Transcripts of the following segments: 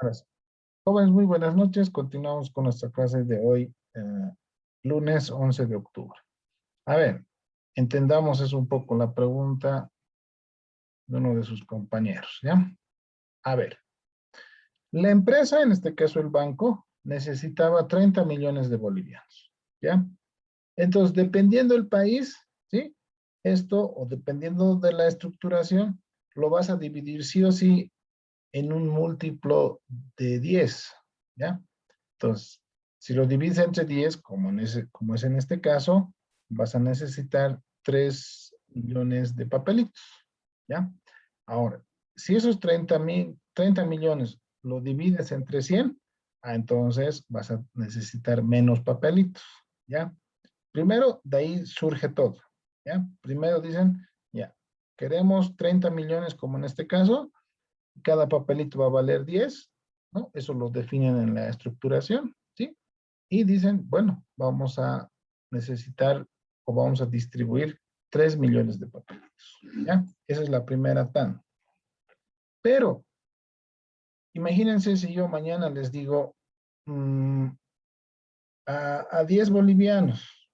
Ahora sí. Jóvenes, muy buenas noches. Continuamos con nuestra clase de hoy, lunes 11 de octubre. A ver, entendamos eso un poco la pregunta de uno de sus compañeros, ¿ya? A ver, la empresa, en este caso el banco, necesitaba 30 millones de bolivianos, ¿ya? Entonces, dependiendo del país, ¿sí? Esto, o dependiendo de la estructuración, lo vas a dividir sí o sí en un múltiplo de 10, ¿ya? Entonces, si lo divides entre 10, como es en este caso, vas a necesitar 3 millones de papelitos, ¿ya? Ahora, si esos 30 millones lo divides entre 100, entonces vas a necesitar menos papelitos, ¿ya? Primero, de ahí surge todo, ¿ya? Primero dicen, ya, queremos 30 millones como en este caso, cada papelito va a valer 10, ¿no? Eso lo definen en la estructuración, ¿sí? Y dicen, bueno, vamos a necesitar o vamos a distribuir 3 millones de papelitos, ¿ya? Esa es la primera tanda. Pero, imagínense si yo mañana les digo a 10 bolivianos,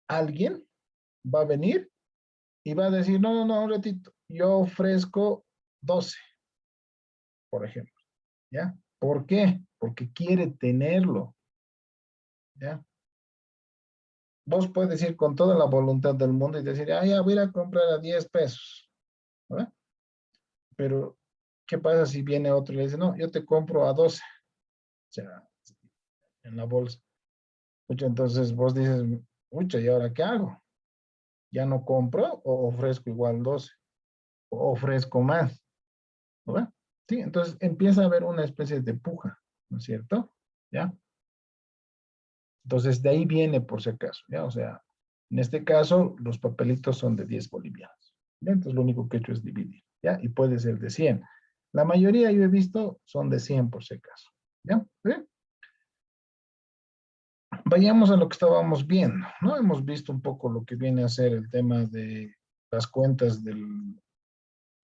alguien va a venir y va a decir, no, no, no, un ratito, yo ofrezco 12, por ejemplo, ¿ya? ¿Por qué? Porque quiere tenerlo, ¿ya? Vos puedes ir con toda la voluntad del mundo y decir, ya voy a comprar a 10 pesos, ¿verdad? Pero, ¿qué pasa si viene otro y le dice, no, yo te compro a 12, o sea, en la bolsa? Mucho, entonces vos dices, mucho, ¿y ahora qué hago? ¿Ya no compro o ofrezco igual 12? ¿O ofrezco más? ¿Verdad? Sí, entonces empieza a haber una especie de puja, ¿no es cierto? ¿Ya? Entonces de ahí viene por si acaso, ¿ya? O sea, en este caso los papelitos son de 10 bolivianos, ¿ya? Entonces lo único que he hecho es dividir, ¿ya? Y puede ser de 100. La mayoría yo he visto son de 100 por si acaso, ¿ya? ¿Sí? Vayamos a lo que estábamos viendo, ¿no? Hemos visto un poco lo que viene a ser el tema de las cuentas del,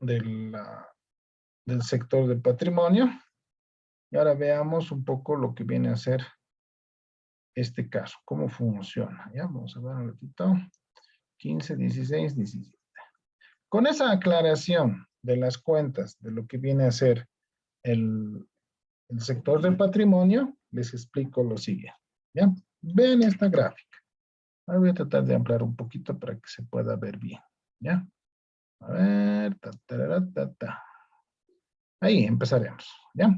la- del sector de patrimonio. Y ahora veamos un poco lo que viene a ser este caso, cómo funciona. Ya, vamos a ver un ratito. 15, 16, 17. Con esa aclaración de las cuentas, de lo que viene a ser el, el sector del patrimonio, les explico lo siguiente. ¿Ya? Vean esta gráfica. Ahora voy a tratar de ampliar un poquito para que se pueda ver bien. ¿Ya? A ver. Ta. Ahí empezaremos. ¿Ya?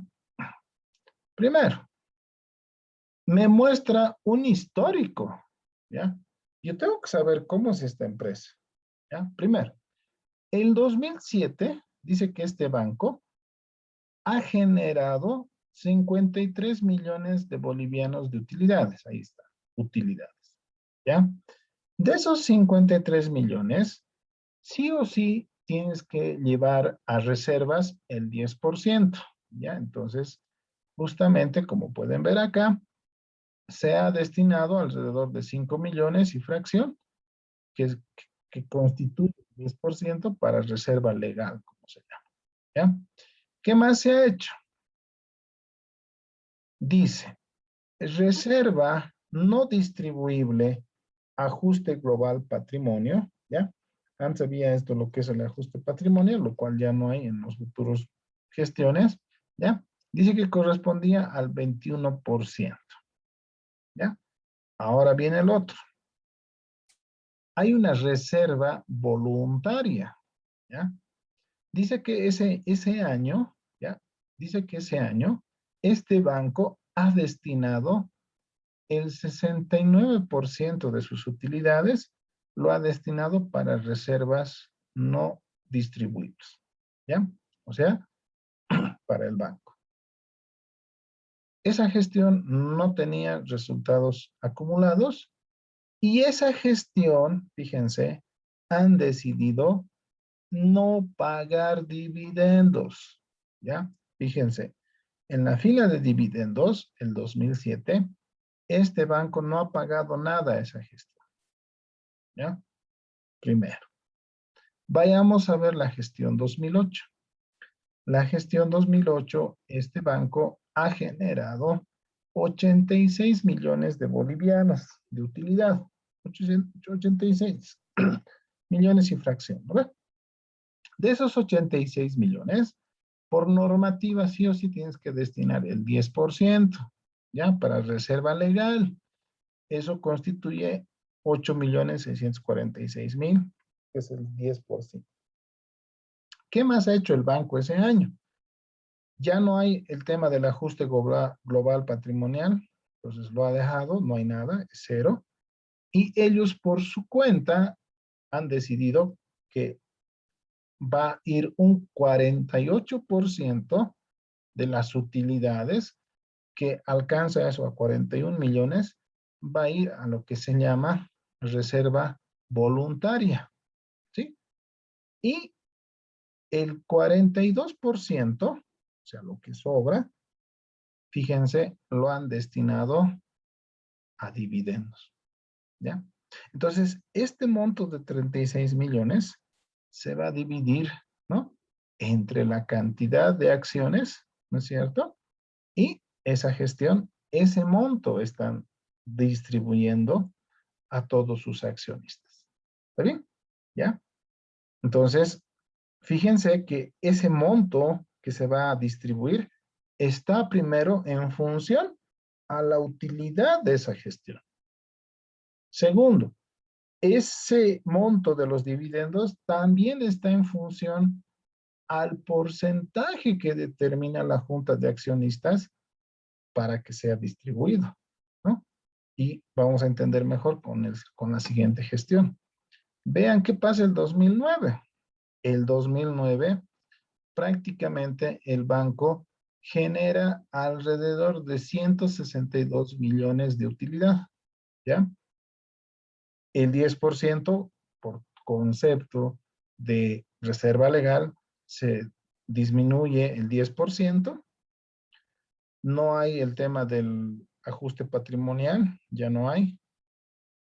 Primero, me muestra un histórico. ¿Ya? Yo tengo que saber cómo es esta empresa. ¿Ya? Primero, el 2007 dice que este banco ha generado 53 millones de bolivianos de utilidades. Ahí está, utilidades. ¿Ya? De esos 53 millones, sí o sí tienes que llevar a reservas el 10%. ¿Ya? Entonces, justamente como pueden ver acá, se ha destinado alrededor de 5 millones y fracción, que, es, que constituye el 10% para reserva legal, como se llama. ¿Ya? ¿Qué más se ha hecho? Dice, reserva no distribuible, ajuste global patrimonio, ¿ya? Antes había esto, lo que es el ajuste patrimonial, lo cual ya no hay en los futuros gestiones, ¿ya? Dice que correspondía al 21%, ¿ya? Ahora viene el otro. Hay una reserva voluntaria, ¿ya? Dice que ese año, ¿ya? Dice que ese año, este banco ha destinado el 69% de sus utilidades, lo ha destinado para reservas no distribuibles, ¿ya? O sea, para el banco. Esa gestión no tenía resultados acumulados y esa gestión, fíjense, han decidido no pagar dividendos, ¿ya? Fíjense, en la fila de dividendos, el 2007, este banco no ha pagado nada a esa gestión, ¿ya? Primero. Vayamos a ver la gestión 2008. La gestión 2008, este banco ha generado 86 millones de bolivianos de utilidad. 86 millones y fracción, ¿verdad? De esos 86 millones, por normativa sí o sí tienes que destinar el 10%, ¿ya? Para reserva legal. Eso constituye 8.646.000, que es el 10%. ¿Qué más ha hecho el banco ese año? Ya no hay el tema del ajuste global patrimonial, entonces lo ha dejado, no hay nada, es cero. Y ellos por su cuenta han decidido que va a ir un 48% de las utilidades, que alcanza eso a 41 millones, va a ir a lo que se llama reserva voluntaria, ¿sí? Y el 42%, o sea, lo que sobra, fíjense, lo han destinado a dividendos, ¿ya? Entonces, este monto de 36 millones se va a dividir, ¿no? Entre la cantidad de acciones, ¿no es cierto? Y esa gestión, ese monto están distribuyendo a todos sus accionistas. ¿Está bien? ¿Ya? Entonces, fíjense que ese monto que se va a distribuir está primero en función a la utilidad de esa gestión. Segundo, ese monto de los dividendos también está en función al porcentaje que determina la junta de accionistas para que sea distribuido, ¿no? Y vamos a entender mejor con la siguiente gestión. Vean qué pasa el 2009. El 2009, prácticamente el banco genera alrededor de 162 millones de utilidad, ¿ya? El 10% por concepto de reserva legal se disminuye el 10%. No hay el tema del ajuste patrimonial, ya no hay.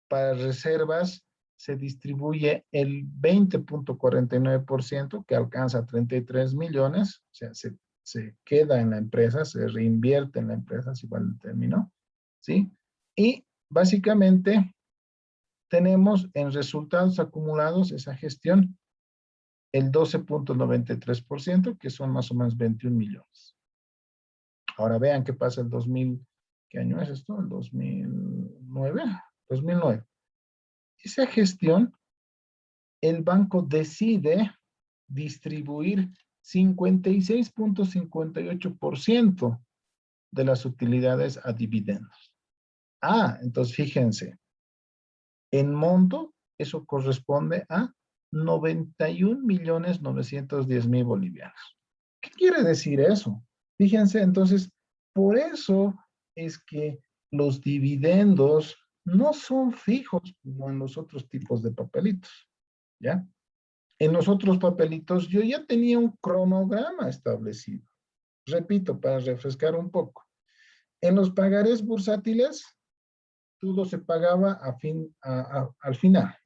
Para reservas se distribuye el 20.49%, que alcanza 33 millones, o sea, se queda en la empresa, se reinvierte en la empresa, si vale el término, ¿sí? Y básicamente tenemos en resultados acumulados esa gestión el 12.93%, que son más o menos 21 millones. Ahora vean qué pasa el 2000, ¿qué año es esto? El 2009. 2009. Esa gestión, el banco decide distribuir 56.58% de las utilidades a dividendos. Ah, entonces fíjense, en monto, eso corresponde a 91.910.000 bolivianos. ¿Qué quiere decir eso? Fíjense, entonces, por eso es que los dividendos no son fijos como en los otros tipos de papelitos, ¿ya? En los otros papelitos yo ya tenía un cronograma establecido. Repito, para refrescar un poco. En los pagarés bursátiles, todo se pagaba al final.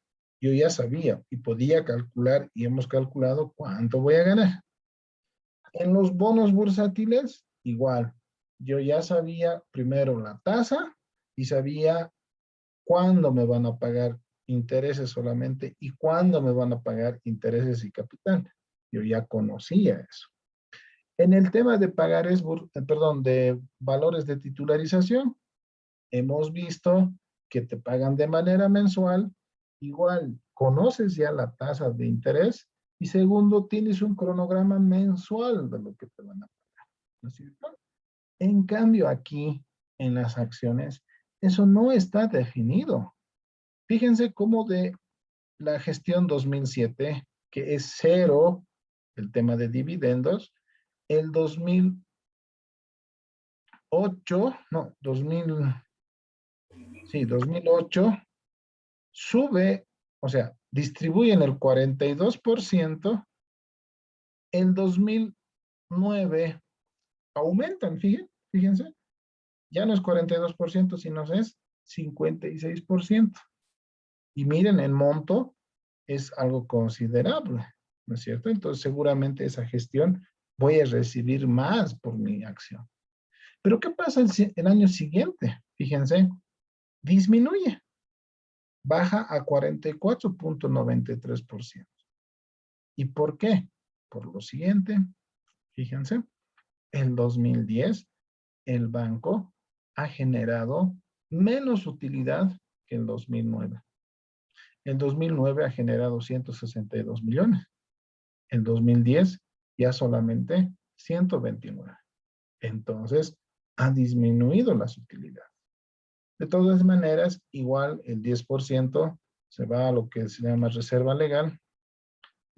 Yo ya sabía y podía calcular y hemos calculado cuánto voy a ganar. En los bonos bursátiles, igual. Yo ya sabía primero la tasa y sabía cuándo me van a pagar intereses solamente y cuándo me van a pagar intereses y capital. Yo ya conocía eso. En el tema de pagares, perdón, de valores de titularización, hemos visto que te pagan de manera mensual. Igual, conoces ya la tasa de interés y segundo, tienes un cronograma mensual de lo que te van a pagar, ¿no es cierto? En cambio, aquí, en las acciones, eso no está definido. Fíjense cómo de la gestión 2007, que es cero el tema de dividendos, el 2008, no, 2008 sube, o sea, distribuyen el 42%, el 2009 aumentan, fíjense, ya no es 42%, sino es 56%. Y miren, el monto es algo considerable, ¿no es cierto? Entonces, seguramente esa gestión voy a recibir más por mi acción. Pero ¿qué pasa el año siguiente? Fíjense, disminuye, baja a 44.93%. ¿Y por qué? Por lo siguiente, fíjense, el 2010 el banco ha generado menos utilidad que el 2009. El 2009 ha generado 162 millones. El 2010 ya solamente 129. Entonces, ha disminuido las utilidades. De todas maneras, igual el 10% se va a lo que se llama reserva legal,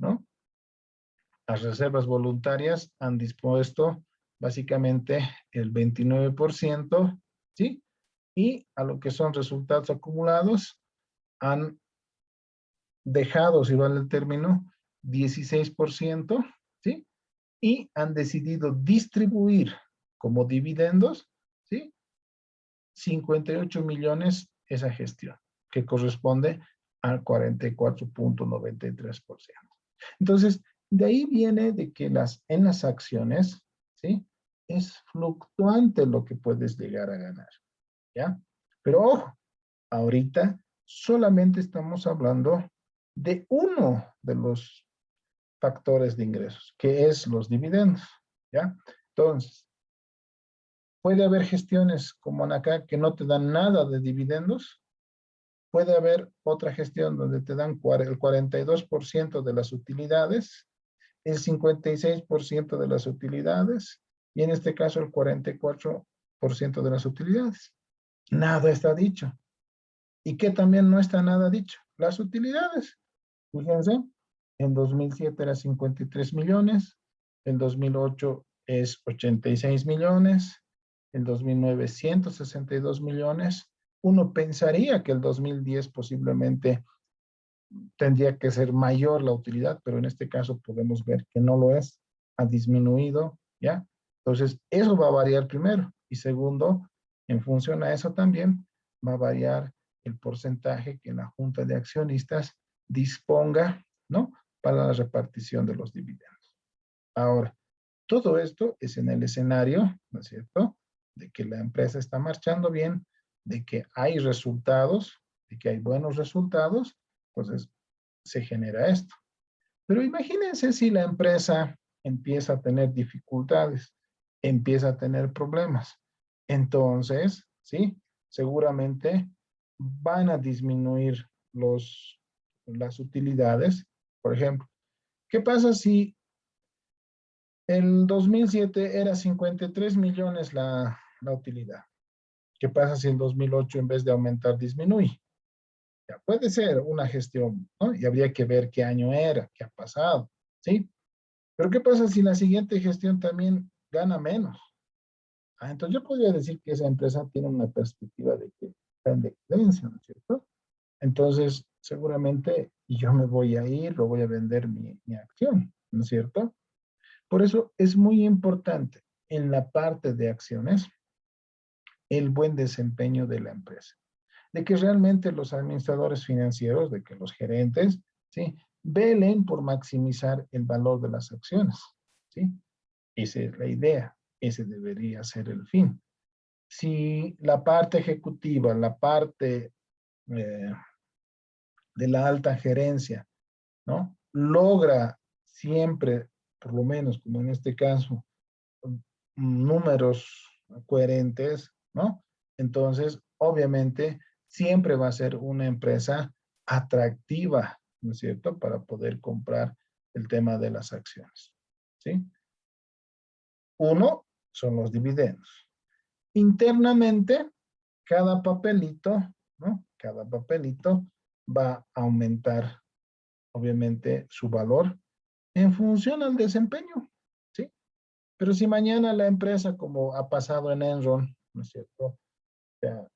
¿no? Las reservas voluntarias han dispuesto básicamente el 29%, ¿sí? Y a lo que son resultados acumulados, han dejado, si vale el término, 16%, ¿sí? Y han decidido distribuir como dividendos, ¿sí? 58 millones esa gestión, que corresponde al 44.93%. Entonces, de ahí viene de que en las acciones, ¿sí? Es fluctuante lo que puedes llegar a ganar, ¿ya? Pero ojo, ahorita solamente estamos hablando de uno de los factores de ingresos, que es los dividendos, ¿ya? Entonces, puede haber gestiones como en acá que no te dan nada de dividendos. Puede haber otra gestión donde te dan el 42% de las utilidades, el 56% de las utilidades y en este caso el 44% de las utilidades. Nada está dicho. ¿Y qué también no está nada dicho? Las utilidades. Fíjense, en 2007 era 53 millones, en 2008 es 86 millones, en 2009 162 millones. Uno pensaría que el 2010 posiblemente tendría que ser mayor la utilidad, pero en este caso podemos ver que no lo es, ha disminuido, ¿ya? Entonces, eso va a variar primero. Y segundo, en función a eso también va a variar el porcentaje que la Junta de Accionistas disponga, ¿no? Para la repartición de los dividendos. Ahora, todo esto es en el escenario, ¿no es cierto?, de que la empresa está marchando bien, de que hay resultados, de que hay buenos resultados, entonces se genera esto. Pero imagínense si la empresa empieza a tener dificultades, empieza a tener problemas. Entonces, ¿sí? Seguramente van a disminuir las utilidades. Por ejemplo, ¿qué pasa si el 2007 era 53 millones la utilidad? ¿Qué pasa si en 2008 en vez de aumentar disminuye? Ya puede ser una gestión, ¿no? Y habría que ver qué año era, qué ha pasado, ¿sí? Pero ¿qué pasa si la siguiente gestión también gana menos? Entonces yo podría decir que esa empresa tiene una perspectiva de que está en decadencia, ¿no es cierto? Entonces, seguramente yo me voy a ir, lo voy a vender mi acción, ¿no es cierto? Por eso es muy importante en la parte de acciones el buen desempeño de la empresa, de que realmente los administradores financieros, de que los gerentes, ¿sí? Velen por maximizar el valor de las acciones, ¿sí? Esa es la idea, ese debería ser el fin. Si la parte ejecutiva, la parte de la alta gerencia, ¿no? Logra siempre, por lo menos como en este caso, números coherentes, ¿no? Entonces, obviamente, siempre va a ser una empresa atractiva, ¿no es cierto?, para poder comprar el tema de las acciones, ¿sí? Uno son los dividendos. Internamente, cada papelito, ¿no? Cada papelito va a aumentar, obviamente, su valor en función al desempeño, ¿sí? Pero si mañana la empresa, como ha pasado en Enron, ¿no es cierto? O sea,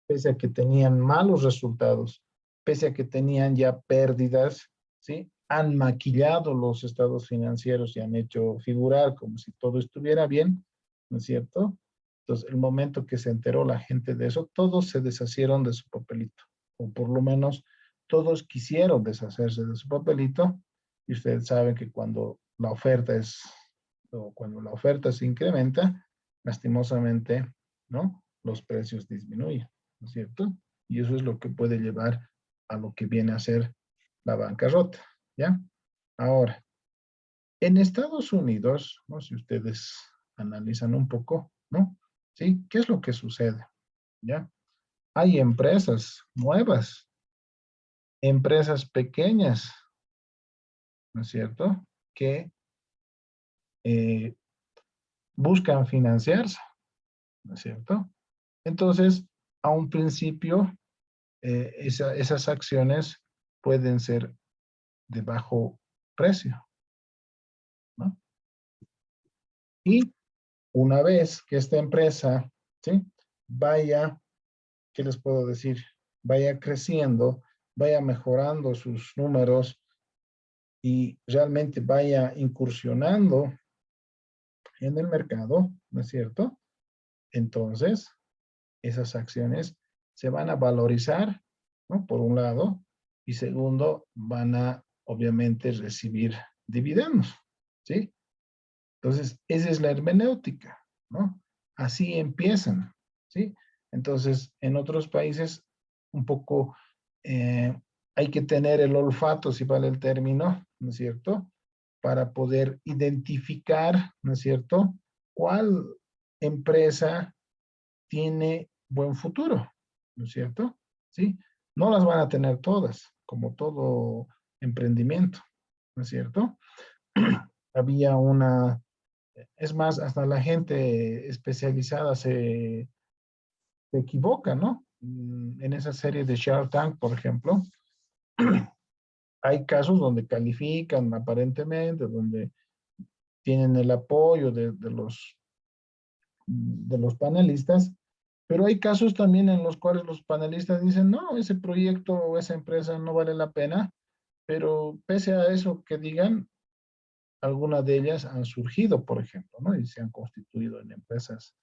pese a que tenían malos resultados, pese a que tenían ya pérdidas, ¿sí? Han maquillado los estados financieros y han hecho figurar como si todo estuviera bien, ¿no es cierto? Entonces, el momento que se enteró la gente de eso, todos se deshacieron de su papelito, o por lo menos todos quisieron deshacerse de su papelito, y ustedes saben que cuando la oferta es o cuando la oferta se incrementa, lastimosamente, ¿no? Los precios disminuyen, ¿no es cierto? Y eso es lo que puede llevar a lo que viene a ser la bancarrota, ¿ya? Ahora, en Estados Unidos, ¿no? Si ustedes analizan un poco, ¿no? ¿Sí? ¿Qué es lo que sucede? ¿Ya? Hay empresas nuevas, empresas pequeñas, ¿no es cierto? Que eh, buscan financiarse, ¿no es cierto? Entonces, a un principio, esas acciones pueden ser de bajo precio, ¿no? Y una vez que esta empresa, ¿sí? Vaya, ¿qué les puedo decir? Vaya creciendo, vaya mejorando sus números y realmente vaya incursionando en el mercado, ¿no es cierto? Entonces, esas acciones se van a valorizar, ¿no? Por un lado, y segundo, van a obviamente recibir dividendos, ¿sí? Entonces, esa es la hermenéutica, ¿no? Así empiezan, ¿sí? Entonces, en otros países, un poco hay que tener el olfato, si vale el término, ¿no es cierto? Para poder identificar, ¿no es cierto? ¿Cuál empresa tiene buen futuro? ¿No es cierto? ¿Sí? No las van a tener todas, como todo emprendimiento, ¿no es cierto? Había una, es más, hasta la gente especializada se equivoca, ¿no? En esa serie de Shark Tank, por ejemplo, hay casos donde califican aparentemente, donde tienen el apoyo de los panelistas, pero hay casos también en los cuales los panelistas dicen, no, ese proyecto o esa empresa no vale la pena, pero pese a eso que digan, algunas de ellas han surgido, por ejemplo, ¿no? Y se han constituido en empresas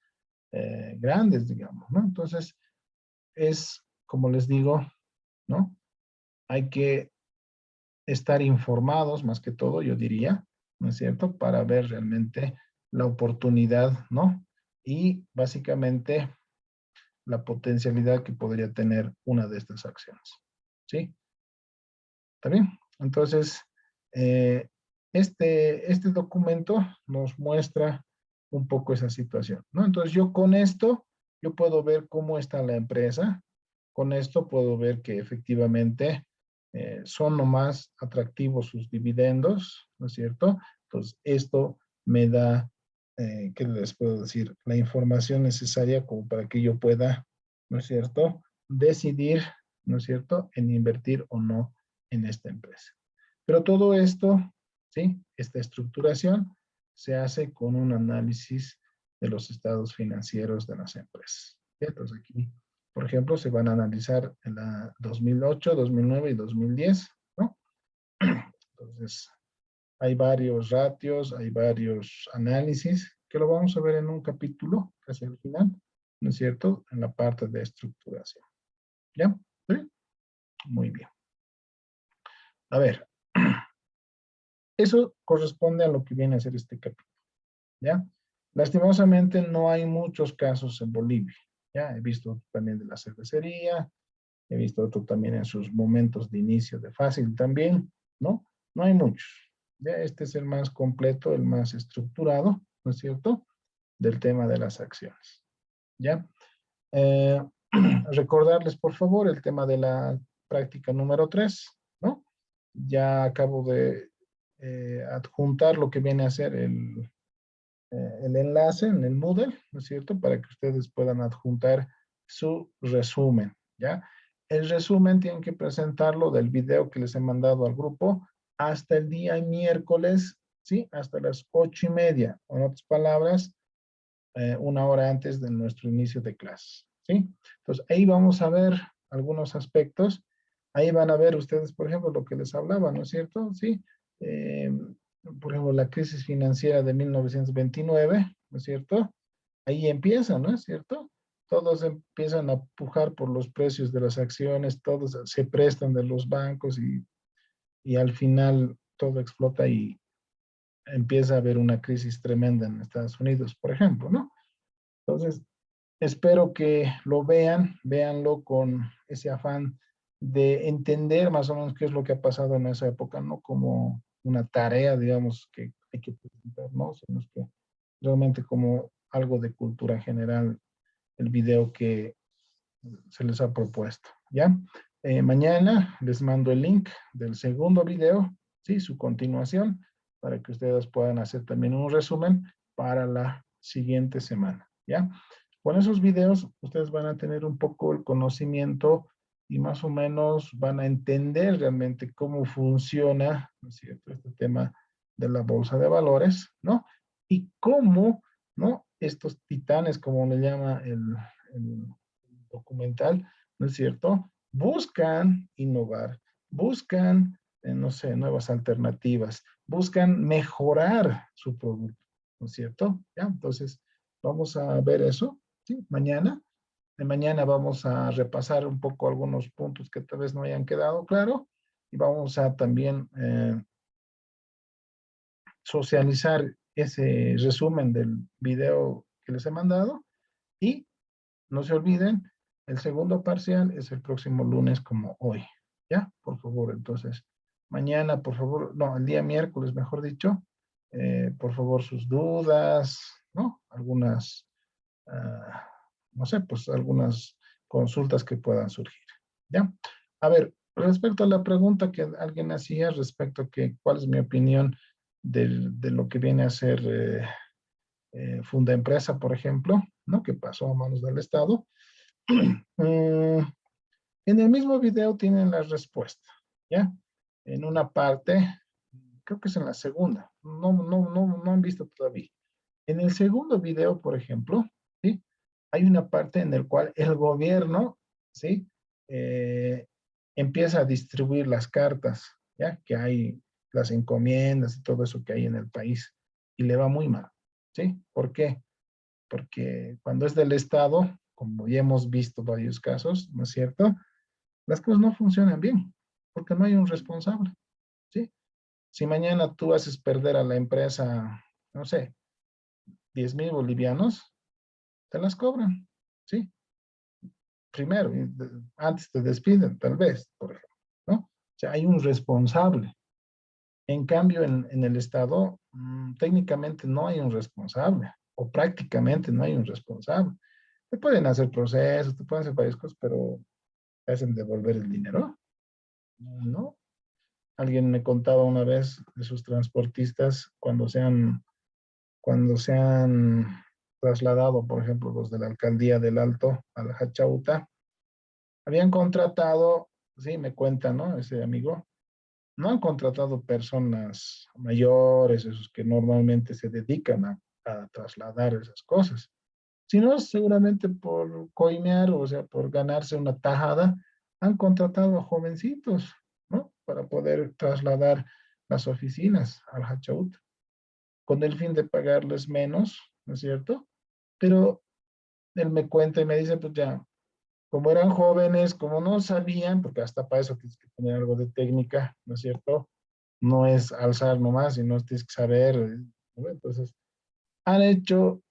grandes, digamos, ¿no? Entonces, es, como les digo, ¿no? Hay que estar informados, más que todo, yo diría, ¿no es cierto? Para ver realmente la oportunidad, ¿no? Y básicamente la potencialidad que podría tener una de estas acciones. ¿Sí? ¿Está bien? Entonces, eh, este documento nos muestra un poco esa situación, ¿no? Entonces, yo con esto, yo puedo ver cómo está la empresa, con esto puedo ver que efectivamente son lo más atractivos sus dividendos, ¿no es cierto? Entonces, esto me da, ¿qué les puedo decir? La información necesaria como para que yo pueda, ¿no es cierto? Decidir, ¿no es cierto?, en invertir o no en esta empresa. Pero todo esto, ¿sí? Esta estructuración se hace con un análisis de los estados financieros de las empresas. Entonces aquí, por ejemplo, se van a analizar en la 2008, 2009 y 2010, ¿no? Entonces, hay varios ratios, hay varios análisis que lo vamos a ver en un capítulo, casi al final, ¿no es cierto? En la parte de estructuración. ¿Ya? ¿Sí? Muy bien. A ver, eso corresponde a lo que viene a ser este capítulo, ¿ya? Lastimosamente no hay muchos casos en Bolivia, ¿ya? He visto también de la cervecería, he visto otro también en sus momentos de inicio de Fácil también, ¿no? No hay muchos. Ya este es el más completo, el más estructurado, ¿no es cierto? Del tema de las acciones, ¿ya? Eh, recordarles, por favor, el tema de la práctica número 3, ¿no? Ya acabo de adjuntar lo que viene a ser el enlace en el Moodle, ¿no es cierto? Para que ustedes puedan adjuntar su resumen, ¿ya? El resumen tienen que presentarlo del video que les he mandado al grupo hasta el día miércoles, ¿sí? Hasta las 8:30. En otras palabras, una hora antes de nuestro inicio de clase, ¿sí? Entonces, ahí vamos a ver algunos aspectos. Ahí van a ver ustedes, por ejemplo, lo que les hablaba, ¿no es cierto? Sí. Eh, por ejemplo, la crisis financiera de 1929, ¿no es cierto? Ahí empieza, ¿no es cierto? Todos empiezan a pujar por los precios de las acciones, todos se prestan de los bancos y al final todo explota y empieza a haber una crisis tremenda en Estados Unidos, por ejemplo, ¿no? Entonces, espero que lo vean, véanlo con ese afán de entender más o menos qué es lo que ha pasado en esa época, no como una tarea, digamos, que hay que presentar, ¿no? Sino que realmente como algo de cultura general, el video que se les ha propuesto, ¿ya? Mañana les mando el link del segundo video, ¿sí? Su continuación, para que ustedes puedan hacer también un resumen para la siguiente semana, ¿ya? Con esos videos ustedes van a tener un poco el conocimiento y más o menos van a entender realmente cómo funciona, ¿no es cierto?, este tema de la bolsa de valores, ¿no? Y cómo, ¿no? Estos titanes, como le llama el documental, ¿no es cierto? Buscan innovar, buscan, no sé, nuevas alternativas, buscan mejorar su producto, ¿no es cierto? ¿Ya? Entonces, vamos a ver eso, ¿sí? Mañana. De mañana vamos a repasar un poco algunos puntos que tal vez no hayan quedado claro y vamos a también socializar ese resumen del video que les he mandado y no se olviden, el segundo parcial es el próximo lunes como hoy. ¿Ya? Por favor, entonces, mañana, por favor, no, el día miércoles, mejor dicho, por favor, sus dudas, ¿no? Algunas, no sé, pues algunas consultas que puedan surgir. ¿Ya? A ver, respecto a la pregunta que alguien hacía respecto a que cuál es mi opinión de lo que viene a ser Funda Empresa, por ejemplo, ¿no? Que pasó a manos del Estado. Mm, en el mismo video tienen la respuesta, ¿ya? En una parte, creo que es en la segunda, no han visto todavía. En el segundo video, por ejemplo, ¿sí? Hay una parte en la cual el gobierno, ¿sí? Eh, empieza a distribuir las cartas, ¿ya? Que hay las encomiendas y todo eso que hay en el país y le va muy mal, ¿sí? ¿Por qué? Porque cuando es del Estado, como ya hemos visto varios casos, ¿no es cierto? Las cosas no funcionan bien, porque no hay un responsable, ¿sí? Si mañana tú haces perder a la empresa, no sé, 10,000 bolivianos, te las cobran, ¿sí? Primero, antes te despiden, tal vez, por ejemplo, ¿no? O sea, hay un responsable. En cambio, en el Estado, técnicamente no hay un responsable, o prácticamente no hay un responsable. Te pueden hacer procesos, te pueden hacer varias cosas, pero te hacen devolver el dinero, ¿no? Alguien me contaba una vez de sus transportistas cuando se han trasladado, por ejemplo, los de la alcaldía del Alto a la Hachauta, habían contratado, sí, me cuenta, ¿no? Ese amigo, no han contratado personas mayores, esos que normalmente se dedican a trasladar esas cosas, sino seguramente por coimear, o sea, por ganarse una tajada, han contratado a jovencitos, ¿no? Para poder trasladar las oficinas al Hachaut, con el fin de pagarles menos, ¿no es cierto? Pero él me cuenta y me dice, pues ya, como eran jóvenes, como no sabían, porque hasta para eso tienes que tener algo de técnica, ¿no es cierto? No es alzar nomás, sino tienes que saber, ¿no? Entonces, han hecho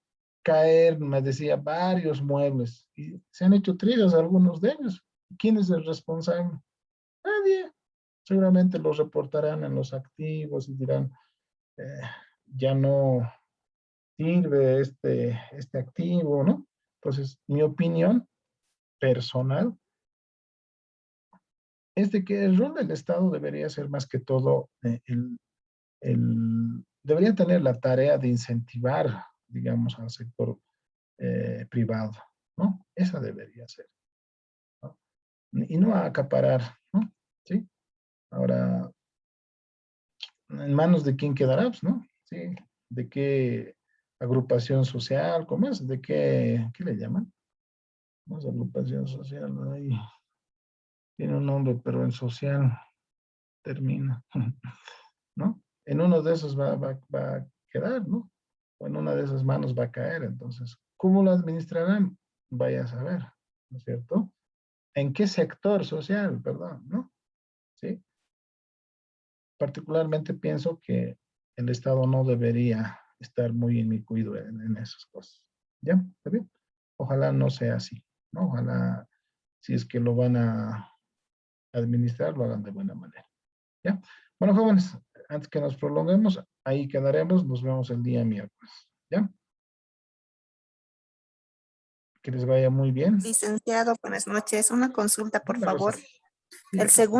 caer, me decía, varios muebles y se han hecho trizas algunos de ellos. ¿Quién es el responsable? Nadie. Seguramente los reportarán en los activos y dirán, eh, ya no sirve este activo, ¿no? Entonces, mi opinión personal es de que el rol del Estado debería ser más que todo, debería tener la tarea de incentivar, digamos, al sector privado, ¿no? Esa debería ser, ¿no? Y no acaparar, ¿no? ¿Sí? Ahora, ¿en manos de quién quedará? Pues, ¿no? ¿Sí? ¿De qué agrupación social? ¿Cómo es? ¿De qué le llaman? No es agrupación social, ahí tiene un nombre, pero en social termina, ¿no? En uno de esos va a quedar, ¿no? O en una de esas manos va a caer. Entonces, ¿cómo lo administrarán? Vaya a saber, ¿no es cierto? ¿En qué sector social, perdón, no? ¿Sí? Particularmente pienso que el Estado no debería estar muy inmiscuido en esas cosas. ¿Ya? ¿Está bien? Ojalá no sea así, ¿no? Ojalá, si es que lo van a administrar, lo hagan de buena manera. ¿Ya? Bueno, jóvenes, antes que nos prolonguemos, ahí quedaremos. Nos vemos el día miércoles. ¿Ya? Que les vaya muy bien. Licenciado, buenas noches. Una consulta, por Dime, Rosa. favor. Sí, El te escucho. segundo